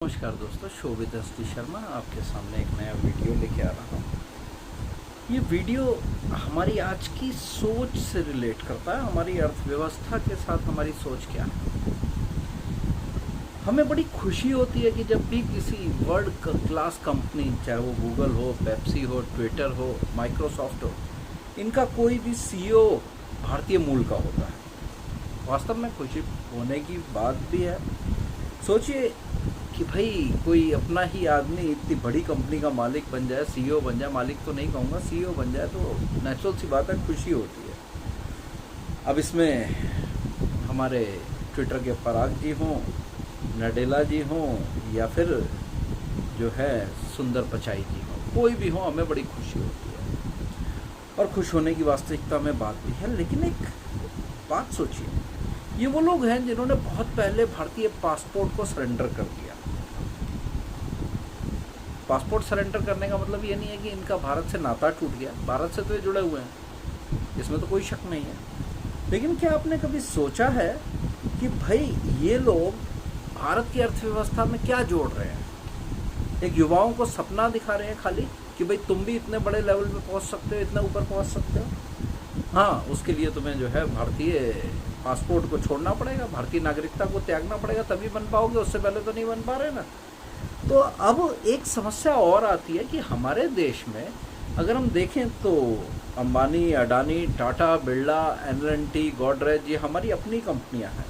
नमस्कार दोस्तों, शोभित एस शर्मा आपके सामने एक नया वीडियो लेके आ रहा हूँ। ये वीडियो हमारी आज की सोच से रिलेट करता है। हमारी अर्थव्यवस्था के साथ हमारी सोच क्या है। हमें बड़ी खुशी होती है कि जब भी किसी वर्ल्ड क्लास कंपनी, चाहे वो गूगल हो, पेप्सी हो, ट्विटर हो, माइक्रोसॉफ्ट हो, इनका कोई भी सीईओ भारतीय मूल का होता है। वास्तव में खुशी होने की बात भी है। सोचिए कि भाई कोई अपना ही आदमी इतनी बड़ी कंपनी का मालिक बन जाए, सीईओ बन जाए। मालिक तो नहीं कहूँगा, सीईओ बन जाए तो नेचुरल सी बात है, खुशी होती है। अब इसमें हमारे ट्विटर के पराग जी हों, नडेला जी हों, या फिर जो है सुंदर पिचाई जी हों, कोई भी हो, हमें बड़ी खुशी होती है और खुश होने की वास्तविकता में बात भी है। लेकिन एक बात सोचिए, ये वो लोग हैं जिन्होंने बहुत पहले भारतीय पासपोर्ट को सरेंडर कर दिया। पासपोर्ट सरेंडर करने का मतलब ये नहीं है कि इनका भारत से नाता टूट गया। भारत से तो ये जुड़े हुए हैं, इसमें तो कोई शक नहीं है। लेकिन क्या आपने कभी सोचा है कि भाई ये लोग भारत की अर्थव्यवस्था में क्या जोड़ रहे हैं? एक युवाओं को सपना दिखा रहे हैं खाली कि भाई तुम भी इतने बड़े लेवल पे पहुंच सकते हो, इतना ऊपर पहुंच सकते हो। हाँ, उसके लिए तुम्हें जो है भारतीय पासपोर्ट को छोड़ना पड़ेगा, भारतीय नागरिकता को त्यागना पड़ेगा, तभी बन पाओगे। उससे पहले तो नहीं बन पा रहे ना। तो अब एक समस्या और आती है कि हमारे देश में अगर हम देखें तो अंबानी, अडानी, टाटा, बिरला, एल&टी, गोदरेज, ये हमारी अपनी कंपनियां हैं।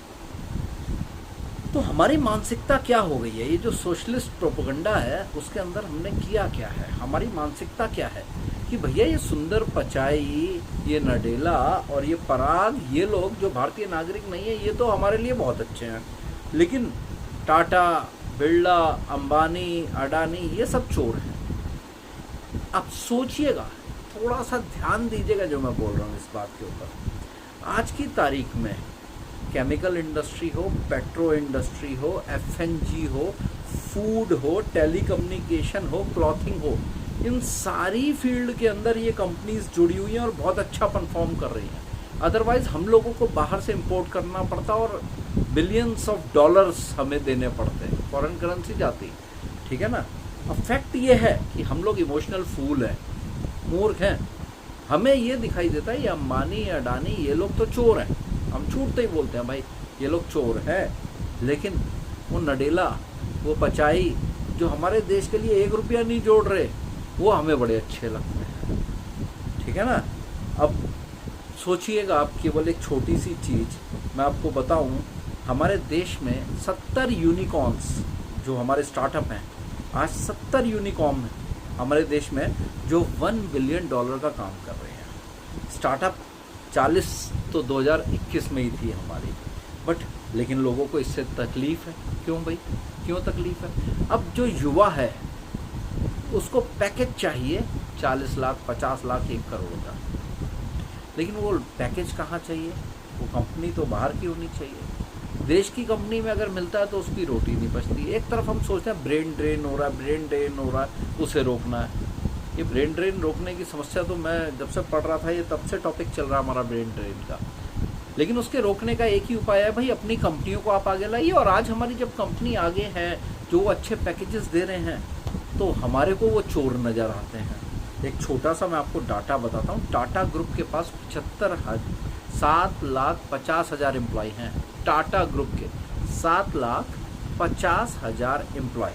तो हमारी मानसिकता क्या हो गई है? ये जो सोशलिस्ट प्रोपेगेंडा है उसके अंदर हमने किया क्या है? हमारी मानसिकता क्या है कि भैया ये सुंदर पिचाई, ये नडेला और ये पराग, ये लोग जो भारतीय नागरिक नहीं है, ये तो हमारे लिए बहुत अच्छे हैं, लेकिन टाटा, बिरला, अंबानी, अडानी, ये सब चोर हैं। अब सोचिएगा, थोड़ा सा ध्यान दीजिएगा जो मैं बोल रहा हूँ इस बात के ऊपर। आज की तारीख में केमिकल इंडस्ट्री हो, पेट्रो इंडस्ट्री हो, एफएनजी हो, फूड हो, टेलीकम्युनिकेशन हो, क्लॉथिंग हो, इन सारी फील्ड के अंदर ये कंपनीज जुड़ी हुई हैं और बहुत अच्छा परफॉर्म कर रही हैं। अदरवाइज हम लोगों को बाहर से इंपोर्ट करना पड़ता और बिलियंस ऑफ डॉलर्स हमें देने पड़ते, फॉरेन करेंसी जाती, ठीक है ना। अब फैक्ट ये है कि हम लोग इमोशनल फूल हैं, मूर्ख हैं। हमें ये दिखाई देता है ये अंबानी, अडानी, ये लोग तो चोर हैं। हम छूटते ही बोलते हैं भाई ये लोग चोर हैं। लेकिन वो नडेला, वो पिचाई जो हमारे देश के लिए 1 रुपया नहीं जोड़ रहे, वो हमें बड़े अच्छे लगते हैं, ठीक है ना। अब सोचिएगा, आप केवल एक छोटी सी चीज़ मैं आपको बताऊं, हमारे देश में 70 यूनिकॉर्न्स जो हमारे स्टार्टअप हैं, आज 70 यूनिकॉर्न हैं हमारे देश में जो $1 बिलियन का काम कर रहे हैं। स्टार्टअप 40 तो 2021 में ही थी हमारी, बट लेकिन लोगों को इससे तकलीफ़ है। क्यों भाई, क्यों तकलीफ़ है? अब जो युवा है उसको पैकेज चाहिए 40 लाख, 50 लाख, 1 करोड़ का, लेकिन वो पैकेज कहाँ चाहिए? वो कंपनी तो बाहर की होनी चाहिए। देश की कंपनी में अगर मिलता है तो उसकी रोटी नहीं बचती। एक तरफ हम सोचते हैं ब्रेन ड्रेन हो रहा है, ब्रेन ड्रेन हो रहा है, उसे रोकना है। ये ब्रेन ड्रेन रोकने की समस्या तो मैं जब से पढ़ रहा था, ये तब से टॉपिक चल रहा है हमारा ब्रेन ड्रेन का। लेकिन उसके रोकने का एक ही उपाय है भाई, अपनी कंपनियों को आप आगे लाइए। और आज हमारी जब कंपनी आगे है, जो अच्छे पैकेजेस दे रहे हैं, तो हमारे को वो चोर नज़र आते हैं। एक छोटा सा मैं आपको डाटा बताता हूँ। टाटा ग्रुप के पास 7,50,000 एम्प्लॉय हैं। टाटा ग्रुप के 7,50,000 एम्प्लॉय।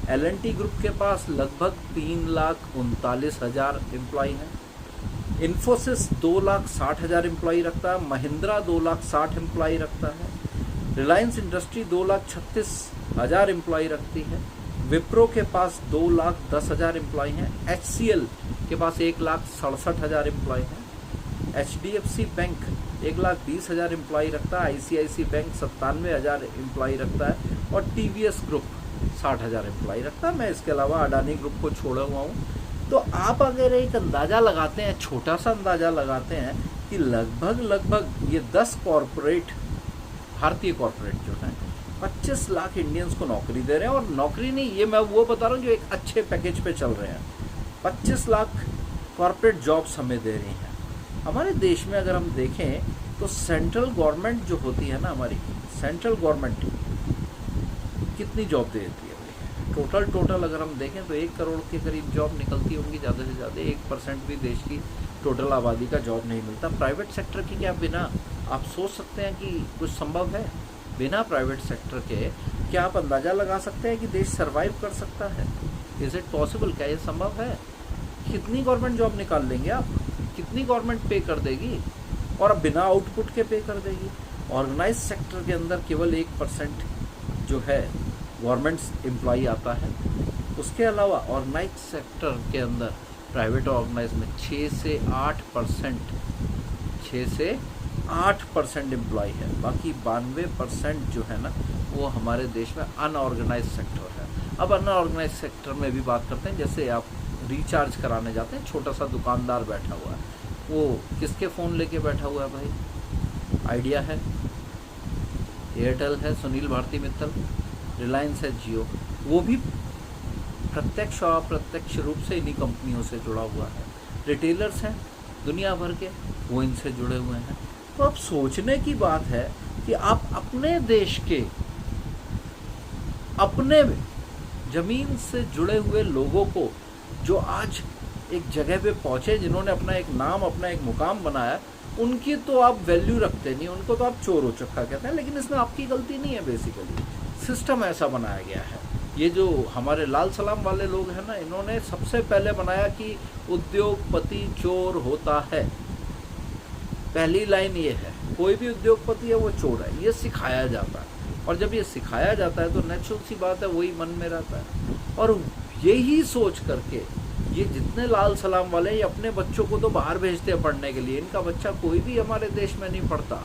एल&टी ग्रुप के पास लगभग 3,39,000 एम्प्लॉय हैं। इन्फोसिस 2,60,000 एम्प्लॉय रखता है। महिंद्रा 2,60,000 एम्प्लॉय रखता है। रिलायंस इंडस्ट्री 2,36,000 एम्प्लॉय रखती है। विप्रो के पास 2,10,000 एम्प्लॉय हैं। HCL के पास 1,67,000 एम्प्लॉय हैं। HDFC बैंक 1,20,000 एम्प्लॉय रखता है। ICICI बैंक 97,000 एम्प्लॉय रखता है। और TVS ग्रुप 60,000 एम्प्लॉय रखता है। मैं इसके अलावा अडानी ग्रुप को छोड़ा हुआ हूँ। तो आप अगर एक अंदाज़ा लगाते हैं, छोटा सा अंदाज़ा लगाते हैं कि लगभग ये 10 कॉरपोरेट, भारतीय कॉरपोरेट जो हैं, 25 लाख इंडियंस को नौकरी दे रहे हैं। और नौकरी नहीं, ये मैं वो बता रहा हूँ जो एक अच्छे पैकेज पे चल रहे हैं। 25 लाख कॉरपोरेट जॉब्स हमें दे रही हैं। हमारे देश में अगर हम देखें तो सेंट्रल गवर्नमेंट जो होती है ना, हमारी सेंट्रल गवर्नमेंट कितनी जॉब देती है भाई? टोटल अगर हम देखें तो 1 करोड़ के करीब जॉब निकलती होंगी ज़्यादा से ज़्यादा। 1% भी देश की टोटल आबादी का जॉब नहीं मिलता। प्राइवेट सेक्टर की क्या बिना आप सोच सकते हैं कि कुछ संभव है? बिना प्राइवेट सेक्टर के क्या आप अंदाज़ा लगा सकते हैं कि देश सर्वाइव कर सकता है? Is it possible? क्या ये संभव है? कितनी गवर्नमेंट जॉब निकाल लेंगे आप? कितनी गवर्नमेंट पे कर देगी? और बिना आउटपुट के पे कर देगी। ऑर्गेनाइज सेक्टर के अंदर केवल 1% जो है गवर्नमेंट एम्प्लॉई आता है। उसके अलावा ऑर्गेनाइज सेक्टर के अंदर प्राइवेट ऑर्गेनाइज में 6 से 8% एम्प्लॉय है। बाकी 92% जो है ना वो हमारे देश में अनऑर्गेनाइज सेक्टर है। अब अनऑर्गेनाइज सेक्टर में भी बात करते हैं। जैसे आप रिचार्ज कराने जाते हैं, छोटा सा दुकानदार बैठा हुआ है, वो किसके फ़ोन लेके बैठा हुआ है भाई? आइडिया है, एयरटेल है, सुनील भारती मित्तल, रिलायंस है, जियो। वो भी प्रत्यक्ष और अप्रत्यक्ष रूप से इन्हीं कंपनियों से जुड़ा हुआ है। रिटेलर्स हैं दुनिया भर के, वो इनसे जुड़े हुए हैं। तो अब सोचने की बात है कि आप अपने देश के अपने ज़मीन से जुड़े हुए लोगों को जो आज एक जगह पे पहुँचे, जिन्होंने अपना एक नाम, अपना एक मुकाम बनाया, उनकी तो आप वैल्यू रखते नहीं, उनको तो आप चोर उचक्का कहते हैं। लेकिन इसमें आपकी गलती नहीं है, बेसिकली सिस्टम ऐसा बनाया गया है। ये जो हमारे लाल सलाम वाले लोग हैं ना, इन्होंने सबसे पहले बनाया कि उद्योगपति चोर होता है। पहली लाइन ये है, कोई भी उद्योगपति है वो चोर है, ये सिखाया जाता है। और जब ये सिखाया जाता है तो नेचुरल सी बात है वही मन में रहता है। और यही सोच करके ये जितने लाल सलाम वाले ये अपने बच्चों को तो बाहर भेजते हैं पढ़ने के लिए। इनका बच्चा कोई भी हमारे देश में नहीं पढ़ता,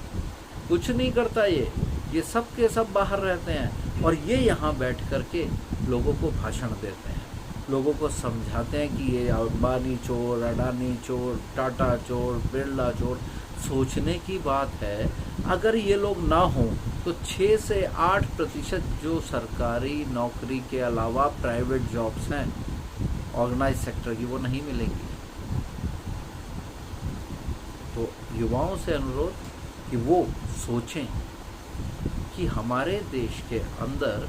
कुछ नहीं करता। ये सब के सब बाहर रहते हैं और ये यहाँ बैठ करके लोगों को भाषण देते हैं, लोगों को समझाते हैं कि ये अंबानी चोर, अडानी चोर, टाटा चोर, बिरला चोर। सोचने की बात है, अगर ये लोग ना हों तो 6 से 8% जो सरकारी नौकरी के अलावा प्राइवेट जॉब्स हैं ऑर्गेनाइज सेक्टर की, वो नहीं मिलेंगी। तो युवाओं से अनुरोध कि वो सोचें कि हमारे देश के अंदर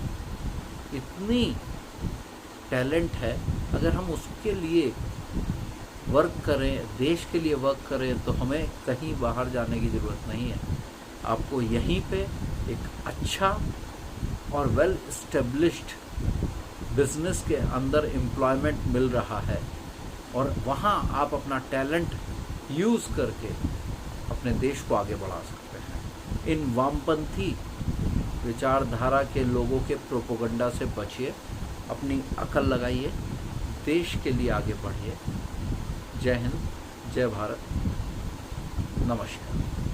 इतनी टैलेंट है, अगर हम उसके लिए वर्क करें, देश के लिए वर्क करें, तो हमें कहीं बाहर जाने की ज़रूरत नहीं है। आपको यहीं पे एक अच्छा और वेल इस्टेब्लिश्ड बिजनेस के अंदर एम्प्लॉयमेंट मिल रहा है और वहाँ आप अपना टैलेंट यूज़ करके अपने देश को आगे बढ़ा सकते हैं। इन वामपंथी विचारधारा के लोगों के प्रोपोगंडा से बचिए, अपनी अकल लगाइए, देश के लिए आगे बढ़िए। जय हिंद, जय भारत, नमस्कार।